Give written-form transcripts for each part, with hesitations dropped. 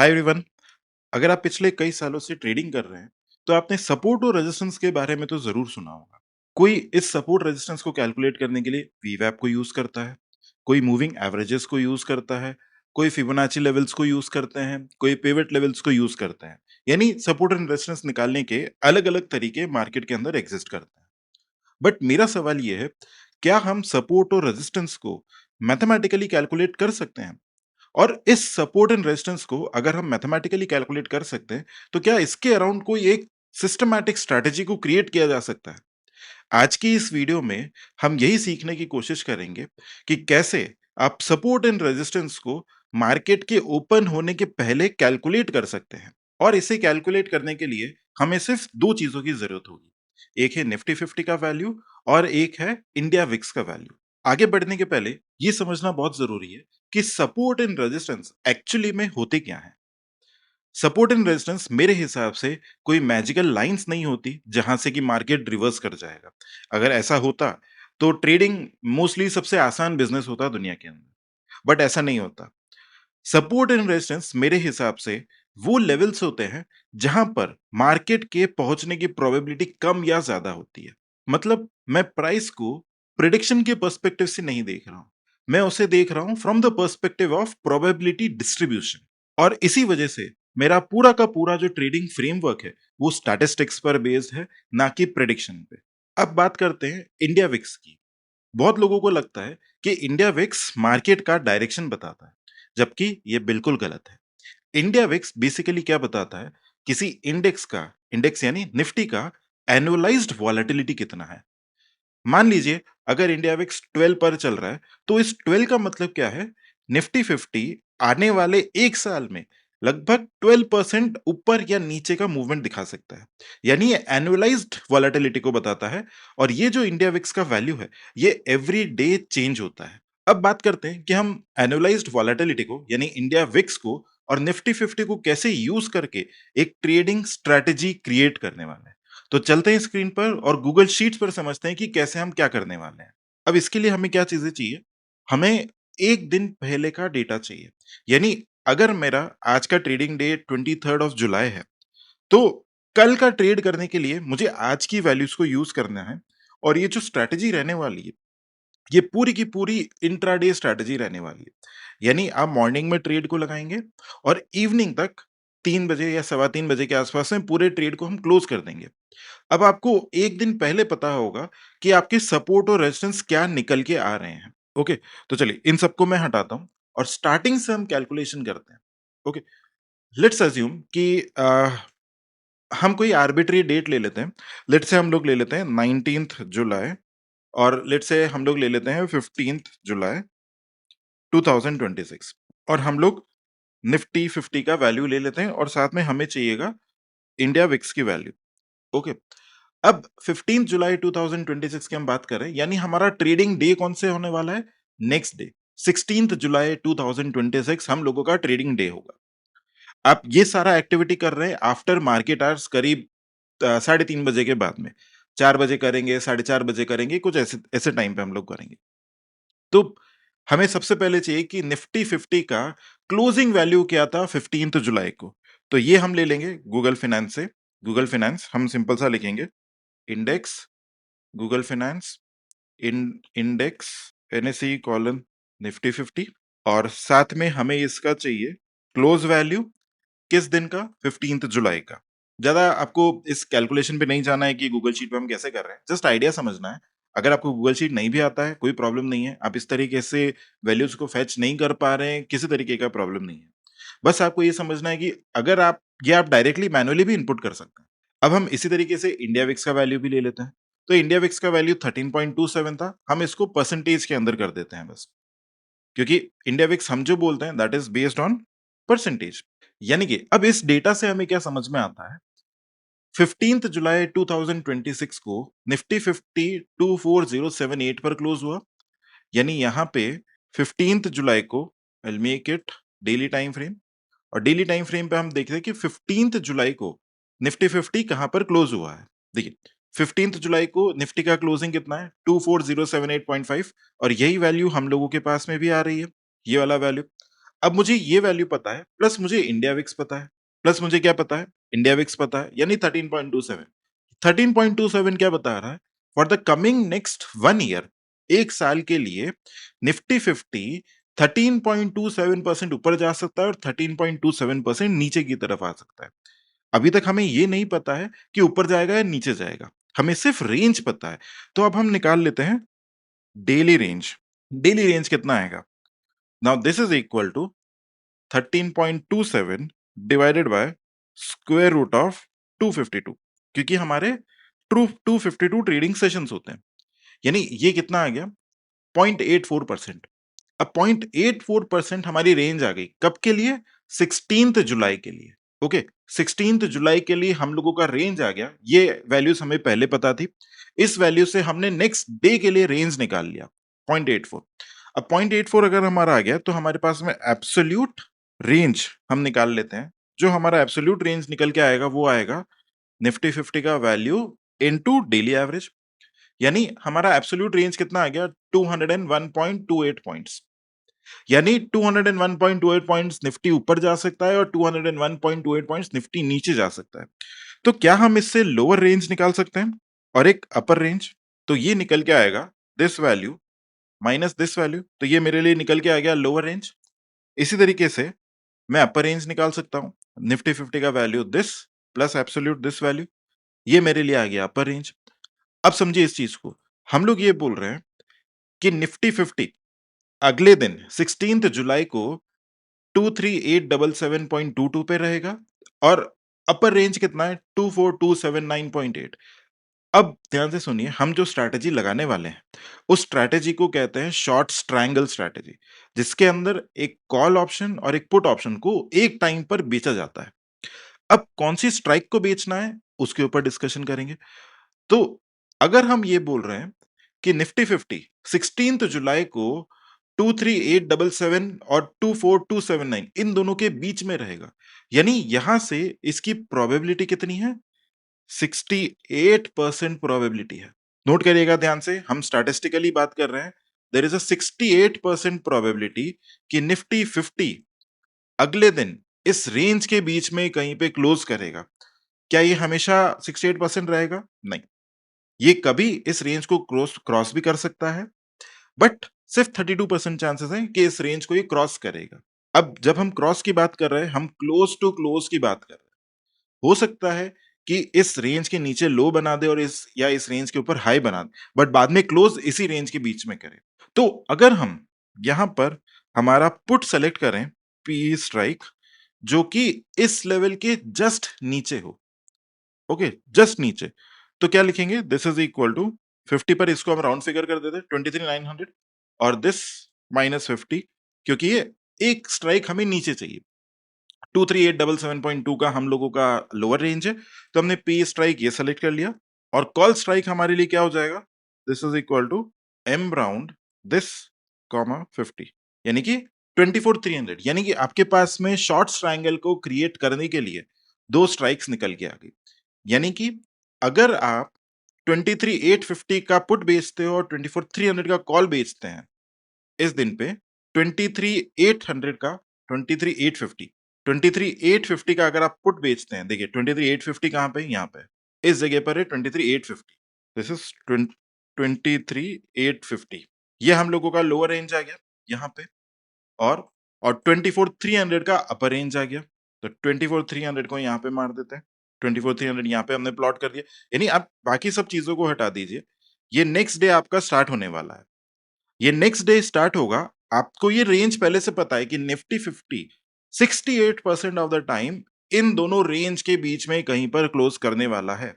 Hi everyone. अगर आप पिछले कई सालों से ट्रेडिंग कर रहे हैं तो आपने सपोर्ट और रेजिस्टेंस के बारे में तो जरूर सुना होगा। कोई इस सपोर्ट रेजिस्टेंस को कैलकुलेट करने के लिए वीवैप को यूज करता है, कोई मूविंग एवरेजेस को यूज करता है, कोई फिबोनाची लेवल्स को यूज करते हैं, कोई पिवट लेवल्स को यूज करते हैं। यानी सपोर्ट एंड रेजिस्टेंस निकालने के अलग अलग तरीके मार्केट के अंदर एग्जिस्ट करते हैं। बट मेरा सवाल ये है, क्या हम सपोर्ट और रेजिस्टेंस को मैथमेटिकली कैलकुलेट कर सकते हैं? और इस सपोर्ट एंड रेजिस्टेंस को अगर हम मैथमेटिकली कैलकुलेट कर सकते हैं, तो क्या इसके अराउंड कोई एक सिस्टमैटिक स्ट्रैटेजी को क्रिएट किया जा सकता है? आज की इस वीडियो में हम यही सीखने की कोशिश करेंगे कि कैसे आप सपोर्ट एंड रेजिस्टेंस को मार्केट के ओपन होने के पहले कैलकुलेट कर सकते हैं। और इसे कैलकुलेट करने के लिए हमें सिर्फ दो चीजों की जरूरत होगी। एक है निफ्टी 50 का वैल्यू और एक है इंडिया विक्स का वैल्यू। आगे बढ़ने के पहले ये समझना बहुत जरूरी है कि सपोर्ट एंड रेजिस्टेंस एक्चुअली में होते क्या हैं। सपोर्ट एंड रेजिस्टेंस मेरे हिसाब से कोई मैजिकल लाइंस नहीं होती जहां से कि मार्केट रिवर्स कर जाएगा। अगर ऐसा होता तो ट्रेडिंग मोस्टली सबसे आसान बिजनेस होता दुनिया के अंदर। बट ऐसा नहीं होता। सपोर्ट एंड रेजिस्टेंस मेरे हिसाब से वो लेवल्स होते हैं जहां पर मार्केट के पहुंचने की प्रोबेबिलिटी कम या ज्यादा होती है। मतलब मैं प्राइस को प्रिडिक्शन के पर्सपेक्टिव से नहीं देख रहा हूं, मैं उसे देख रहा हूं from the perspective of probability distribution. और इसी वजह से मेरा पूरा का पूरा जो ट्रेडिंग फ्रेमवर्क है वो स्टैटिस्टिक्स पर बेस्ड है, ना कि प्रिडिक्शन पे। अब बात करते हैं इंडिया विक्स की। बहुत लोगों को लगता है कि इंडिया विक्स मार्केट का डायरेक्शन बताता है, जबकि ये बिल्कुल गलत है। इंडिया विक्स बेसिकली क्या बताता है? किसी इंडेक्स का, इंडेक्स यानी निफ्टी का एनुअलाइज्ड वॉलेटिलिटी कितना है। मान लीजिए अगर इंडिया विक्स 12 पर चल रहा है, तो इस 12 का मतलब क्या है? निफ्टी 50 आने वाले एक साल में लगभग 12% ऊपर या नीचे का मूवमेंट दिखा सकता है। यानी ये एनुअलाइज्ड वॉलेटिलिटी को बताता है। और ये जो इंडिया विक्स का वैल्यू है, ये एवरी डे चेंज होता है। अब बात करते हैं कि हम एनुअलाइज्ड वॉलेटिलिटी को यानी इंडिया विक्स को और निफ्टी 50 को कैसे यूज करके एक ट्रेडिंग स्ट्रेटेजी क्रिएट करने वाले हैं। तो चलते हैं स्क्रीन पर और गूगल शीट्स पर समझते हैं कि कैसे हम क्या करने वाले हैं। अब इसके लिए हमें क्या चीजें चाहिए? हमें एक दिन पहले का डेटा चाहिए। यानी अगर मेरा आज का ट्रेडिंग डे 23 जुलाई है, तो कल का ट्रेड करने के लिए मुझे आज की वैल्यूज को यूज करना है। और ये जो स्ट्रैटेजी रहने वाली है, ये पूरी की पूरी इंट्राडे स्ट्रैटेजी रहने वाली है। यानी आप मॉर्निंग में ट्रेड को लगाएंगे और इवनिंग तक 3 बजे या सवा 3 बजे के आसपास में पूरे ट्रेड को हम क्लोज कर देंगे। अब आपको एक दिन पहले पता होगा कि आपके सपोर्ट और रेजिस्टेंस क्या निकल के आ रहे हैं। ओके, तो चलिए इन सबको मैं हटाता हूं और स्टार्टिंग से हम कैलकुलेशन करते हैं। ओके, लेट्स अज्यूम कि हम कोई आर्बिट्री डेट ले लेते हैं। लेट्स से हम लोग ले लेते हैं 19 जुलाई, और लेट्स से हम लोग ले लेते हैं 15 जुलाई 2026। और हम लोग निफ्टी 50 का वैल्यू ले लेते हैं और साथ में हमें चाहिएगा इंडिया विक्स की वैल्यू। ओके, अब 15 जुलाई 2026 की हम बात करें, यानी हमारा ट्रेडिंग डे कौन से होने वाला है? नेक्स्ट डे 16 जुलाई 2026 हम लोगों का ट्रेडिंग डे होगा। आप ये सारा एक्टिविटी कर रहे हैं आफ्टर मार्केट आवर्स, करीब 3:30 बजे के बाद में। 4 बजे करेंगे, 4:30 बजे करेंगे, कुछ ऐसे ऐसे टाइम पे हम लोग करेंगे। तो हमें सबसे पहले चाहिए कि निफ्टी 50 का क्लोजिंग वैल्यू क्या था 15 जुलाई को। तो ये हम ले लेंगे गूगल फाइनेंस से। गूगल फाइनेंस हम सिंपल सा लिखेंगे, index Google finance index NSE colon Nifty 50। और साथ में हमें इसका चाहिए क्लोज वैल्यू, किस दिन का? 15 जुलाई का। ज्यादा आपको इस कैलकुलेशन पे नहीं जाना है कि गूगल शीट पे हम कैसे कर रहे हैं, जस्ट आइडिया समझना है। अगर आपको गूगल शीट नहीं भी आता है, कोई प्रॉब्लम नहीं है। आप इस तरीके से वैल्यूज को फेच नहीं कर पा रहे हैं, किसी तरीके का प्रॉब्लम नहीं है। बस आपको ये समझना है कि अगर आप डायरेक्टली मैनुअली भी इनपुट कर सकते हैं। अब हम इसी तरीके से इंडिया विक्स का वैल्यू भी ले लेते हैं। तो इंडिया विक्स का वैल्यू 13.27 था, हम इसको परसेंटेज के अंदर कर देते हैं बस। क्योंकि इंडिया विक्स हम जो बोलते हैं that is based on percentage. यानी कि अब इस डेटा से हमें क्या समझ में आता है? 15 जुलाई 2026 को निफ्टी 50 24078 पर क्लोज हुआ। यानी यहाँ पे 15 जुलाई को I make it daily time frame, और डेली टाइम फ्रेम पे हम देखते हैं कि 15 जुलाई को निफ्टी 50 कहां पर क्लोज हुआ है। देखिए 15 जुलाई को निफ्टी का क्लोजिंग कितना है? 24078.5। और यही वैल्यू हम लोगों के पास में भी आ रही है, ये वाला वैल्यू। अब मुझे ये वैल्यू पता है, प्लस मुझे इंडिया विक्स पता है, प्लस मुझे क्या पता है? इंडिया विक्स पता है, यानी 13.27। 13.27 क्या बता रहा है? For the coming next 1 year, 1 साल के लिए निफ्टी 50 13.27% ऊपर जा सकता है और 13.27% नीचे की तरफ आ सकता है। अभी तक हमें ये नहीं पता है कि ऊपर जाएगा या नीचे जाएगा। हमें सिर्फ रेंज पता है। तो अब हम निकाल लेते हैं डेली रेंज। डेली रेंज कितना आएगा? Now this is equal to 13.27 divided by square root of 252, क्योंकि हमारे ट्रू 252 ट्रेडिंग सेशंस होते हैं। यानी ये कितना आ गया? 0.84%। अब 0.84% हमारी रेंज आ गई कब के लिए? 16 जुलाई के लिए। ओके, 16 जुलाई के लिए हम लोगों का रेंज आ गया। ये वैल्यूज हमें पहले पता थी। इस वैल्यू से हमने नेक्स्ट डे के लिए रेंज निकाल लिया 0.84। अब 0.84 अगर हमारा आ गया तो हमारे पास में एब्सोल्यूट रेंज हम निकाल लेते हैं। जो हमारा एब्सोल्यूट रेंज निकल के आएगा वो आएगा निफ्टी 50 का वैल्यू इनटू डेली एवरेज। यानी हमारा एब्सोल्यूट रेंज कितना आ गया? 201.28 पॉइंट्स। यानी 201.28 पॉइंट्स निफ्टी ऊपर जा सकता है और 201.28 पॉइंट्स निफ्टी नीचे जा सकता है। तो क्या हम इससे लोअर रेंज निकाल सकते हैं और एक अपर रेंज? तो ये निकल के आएगा this value minus this value, तो ये मेरे लिए निकल के आ गया लोअर रेंज। इसी तरीके से मैं अपर रेंज निकाल सकता हूं। निफ्टी 50 का value this plus absolute this value, ये मेरे लिए आ गया अपर रेंज। अब समझिए इस चीज को, हम लोग ये बोल रहे हैं कि निफ्टी 50 अगले दिन 16 जुलाई को 23877.22 पे रहेगा और अपर रेंज कितना है? 24279.8। अब ध्यान से सुनिए, हम जो स्ट्रैटेजी लगाने वाले हैं उस स्ट्रैटेजी को कहते हैं शॉर्ट स्ट्रैंगल स्ट्रैटेजी, जिसके अंदर एक कॉल ऑप्शन और एक पुट ऑप्शन को एक टाइम पर बेचा जाता है। अब कौन सी स्ट्राइक को बेचना है उसके ऊपर डिस्कशन करेंगे। तो अगर हम ये बोल रहे हैं कि निफ्टी 50 16 जुलाई को 23877 और 24279 इन दोनों के बीच में रहेगा, यानी यहां से इसकी प्रोबेबिलिटी कितनी है? 68% प्रोबेबिलिटी है। नोट करिएगा ध्यान से, हम स्टैटिस्टिकली बात कर रहे हैं। देयर इज अ 68% प्रोबेबिलिटी कि निफ्टी 50 अगले दिन इस रेंज के बीच में कहीं पे क्लोज करेगा। क्या ये हमेशा 68% रहेगा? नहीं, ये कभी इस रेंज को क्रॉस क्रॉस भी कर सकता है, बट सिर्फ 32% चांसेस हैं कि इस रेंज को ये क्रॉस करेगा। अब जब हम क्रॉस की बात कर रहे हैं, हम क्लोज टू क्लोज की बात कर रहे हैं। हो सकता है कि इस रेंज के नीचे लो बना दे और इस रेंज के ऊपर हाई बना दे, बट बाद में क्लोज इसी रेंज के बीच में करे। तो अगर हम यहां पर हमारा पुट सेलेक्ट करें, पी स्ट्राइक, जो कि इस लेवल के जस्ट नीचे हो, ओके, जस्ट नीचे, तो क्या लिखेंगे? दिस इज इक्वल टू 50 पर इसको हम राउंड फिगर कर देते हैं 23,900 और दिस माइनस 50, क्योंकि ये एक स्ट्राइक हमें नीचे चाहिए। 23877.2 का हम लोगों का लोअर रेंज है, तो हमने पी स्ट्राइक ये सेलेक्ट कर लिया और कॉल स्ट्राइक हमारे लिए क्या हो जाएगा? This is equal to M round this comma 50, यानी कि 24,300। यानी कि आपके पास में शॉर्ट ट्रायंगल को क्रिएट करने के लिए दो स्ट्राइक्स निकल के आ गई। यानी कि अगर आप 23,850 का पुट बेचते हो और 24,300 का कॉल बेचते हैं इस दिन पे, 23,800 का 23,850 23,850 का अगर आप पुट बेचते हैं, देखिए 23,850 कहाँ पे? यहाँ पे इस जगह पर है 23,850। This is 23,850। ये हम लोगों का लोअर रेंज आ गया यहाँ पे, और 24,300 का अपर रेंज आ गया। तो 24,300 को यहाँ पे मार देते हैं। 24,300 यहाँ पे हमने प्लॉट कर दिया। यानी आप बाकी सब चीजों को हटा दीजिए। ये नेक्स्ट डे आपका स्टार्ट होने वाला है। ये नेक्स्ट डे स्टार्ट होगा। आपको ये रेंज पहले से पता है कि Nifty 50 68% of the time in दोनों रेंज के बीच में कहीं पर क्लोज करने वाला है।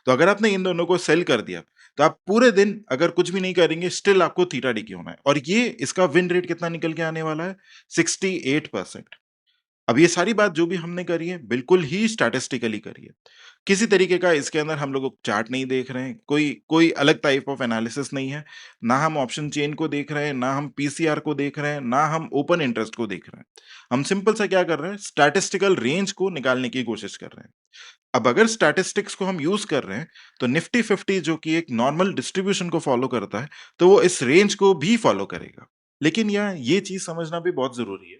तो अगर आपने इन दोनों को सेल कर दिया तो आप पूरे दिन अगर कुछ भी नहीं करेंगे, स्टिल आपको थीटा डी की होना है। और ये इसका विन रेट कितना निकल के आने वाला है? 68%। अब ये सारी बात जो भी हमने करी है बिल्कुल ही स्टैटिस्टिकली करी है। किसी तरीके का इसके अंदर हम लोग चार्ट नहीं देख रहे हैं, कोई कोई अलग टाइप ऑफ एनालिसिस नहीं है। ना हम ऑप्शन चेन को देख रहे हैं, ना हम पीसीआर को देख रहे हैं, ना हम ओपन इंटरेस्ट को देख रहे हैं। हम सिंपल सा क्या कर रहे हैं? स्टैटिस्टिकल रेंज को निकालने की कोशिश कर रहे हैं। अब अगर स्टैटिस्टिक्स को हम यूज कर रहे हैं तो निफ्टी 50 जो कि एक नॉर्मल डिस्ट्रीब्यूशन को फॉलो करता है, तो वो इस रेंज को भी फॉलो करेगा। लेकिन यहाँ ये चीज समझना भी बहुत जरूरी है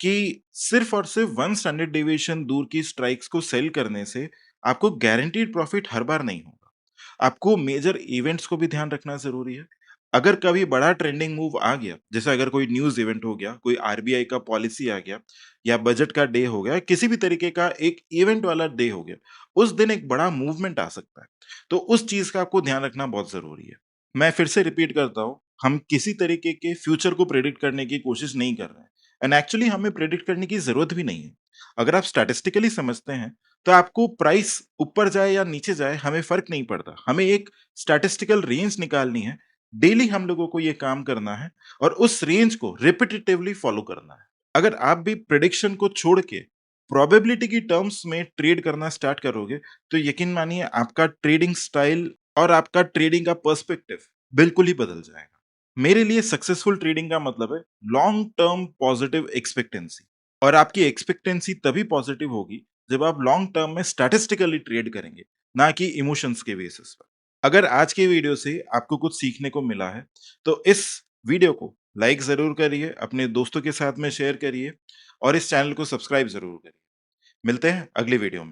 कि सिर्फ़ और सिर्फ़ 1 स्टैंडर्ड डेविएशन दूर की स्ट्राइक्स को सेल करने से आपको गारंटीड प्रॉफ़िट हर बार नहीं होगा। आपको मेजर इवेंट्स को भी ध्यान रखना ज़रूरी है। अगर कभी बड़ा ट्रेंडिंग मूव आ गया, जैसे अगर कोई न्यूज़ इवेंट हो गया, कोई आरबीआई का पॉलिसी आ गया या बजट का डे हो गया, किसी भी तरीके का एक इवेंट वाला डे हो गया, उस दिन एक बड़ा मूवमेंट आ सकता है। तो उस चीज़ का आपको ध्यान रखना बहुत ज़रूरी है। मैं फिर से रिपीट करता हूँ, हम किसी तरीके के फ्यूचर को प्रेडिक्ट करने की कोशिश नहीं कर रहे हैं एंड एक्चुअली हमें प्रेडिक्ट करने की ज़रूरत भी नहीं है। अगर आप स्टैटिस्टिकली समझते हैं, तो आपको प्राइस ऊपर जाए या नीचे जाए, हमें फ़र्क नहीं पड़ता। हमें एक स्टैटिस्टिकल रेंज निकालनी है, डेली हम लोगों को ये काम करना है और उस रेंज को रिपिटिटिवली फ़ॉलो करना है। अगर आप भी प्रेडिक्शन को छोड़ के प्रोबेबिलिटी की टर्म्स में ट्रेड करना स्टार्ट करोगे, तो यकीन मानिए आपका ट्रेडिंग स्टाइल और आपका ट्रेडिंग का पर्सपेक्टिव बिल्कुल ही बदल जाएगा। मेरे लिए सक्सेसफुल ट्रेडिंग का मतलब है लॉन्ग टर्म पॉजिटिव एक्सपेक्टेंसी और आपकी एक्सपेक्टेंसी तभी पॉजिटिव होगी जब आप लॉन्ग टर्म में स्टैटिस्टिकली ट्रेड करेंगे, ना कि इमोशंस के बेसिस पर। अगर आज की वीडियो से आपको कुछ सीखने को मिला है, तो इस वीडियो को लाइक ज़रूर करिए, अपने दोस्तों के साथ में शेयर करिए और इस चैनल को सब्सक्राइब ज़रूर करिए। मिलते हैं अगली वीडियो में।